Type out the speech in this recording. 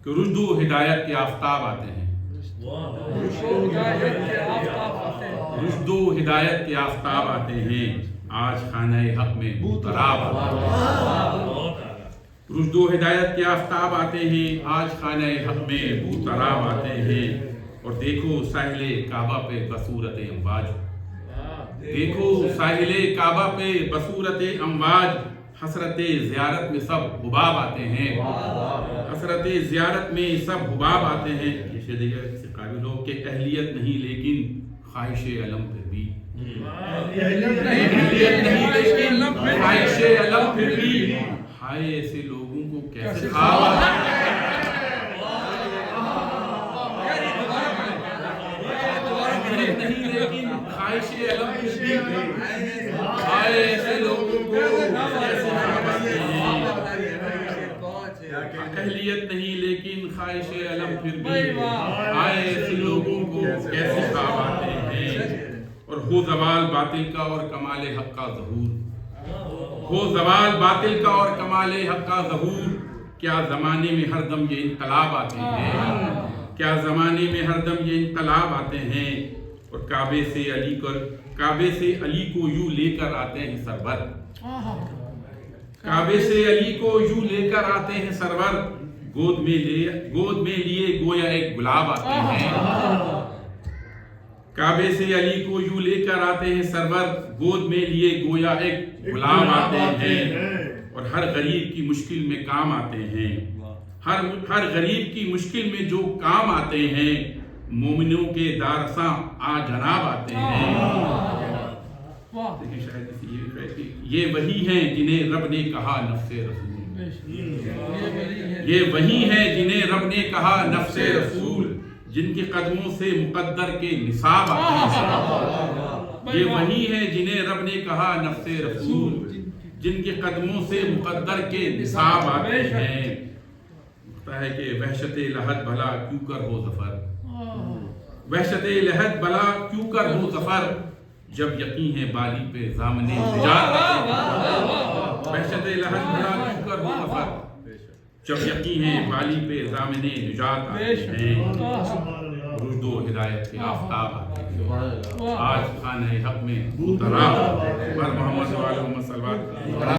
کہ رشد و ہدایت کے آفتاب آتے ہیں، رشد و ہدایت کے آفتاب آتے ہیں، آج خانہ حق میں بوتراب آتے ہیں، رشد و ہدایت کے آفتاب آتے ہیں، آج خانہ حق میں بوتراب آتے ہیں۔ اور دیکھو ساحل کعبہ پہ بصورت امواج، دیکھو ساحل کعبہ پہ بصورت امواج، حسرت زیارت میں سب حباب آتے ہیں، حسرت زیارت میں سب حباب آتے ہیں۔ یہ شعر دیگر کسی قابل ہو کہ اہلیت نہیں لیکن خواہش علم پھر بھی، اہلیت نہیں لیکن خواہش علم پھر بھی، ہائے ایسے لوگوں کو کیسے خواب آتا ہے، نہیں لیکن خواہش علم پھر بھی، ہائے ایسے لوگوں کو کیسے خواب آتے ہیں، اہلیت نہیں لیکن خواہش علم پھر بھی، ہائے ایسے لوگوں کو کیسے خواب آتے ہیں۔ اور ہو زوال باطل کا اور کمال حق کا ظہور، ہو زوال باطل کا اور کمال حق کا ظہور، کیا زمانے میں ہر دم یہ انقلاب آتے ہیں، کیا زمانے میں ہر دم یہ انقلاب آتے ہیں۔ اور کعبے سے علی کو یوں لے کر آتے ہیں سرور، کعبے سے علی کو یوں لے کر آتے ہیں سرور، گود میں لیے گویا ایک گلاب آتے ہیں، کعبے سے علی کو یوں لے کر آتے ہیں سرور، گود میں لیے گویا ایک گلاب آتے ہیں۔ اور ہر غریب کی مشکل میں کام آتے ہیں، ہر غریب کی مشکل میں جو کام آتے ہیں، مومنوں کے دارساں آ جناب آتے ہیں۔ دیکھیں شاید یہ وہی ہیں جنہیں رب نے کہا نفس رسول، یہ وہی ہیں جنہیں رب نے کہا نفس رسول، جن کے قدموں سے مقدر کے نصاب آتے ہیں، یہ وہی ہیں جنہیں رب نے کہا نفس رسول، جن کے قدموں سے مقدر کے نصاب آتے ہیں۔ لگتا ہے کہ وحشت لحد بھلا کیوں کر ہو ظفر، وحشت لحد بھلا کیوں کر ہو ظفر، جب یقین ہے بالی پہ ضامن نجات آتے ہیں، وحشت لحد بھلا کیوں کر ہو ظفر، جب یقین ہے بالی پہ ضامن نجات آتے ہیں، رشد و ہدایت کے آفتاب آتے ہیں، آج خانہ حق میں بوتراب، محمد صلی اللہ علیہ وسلم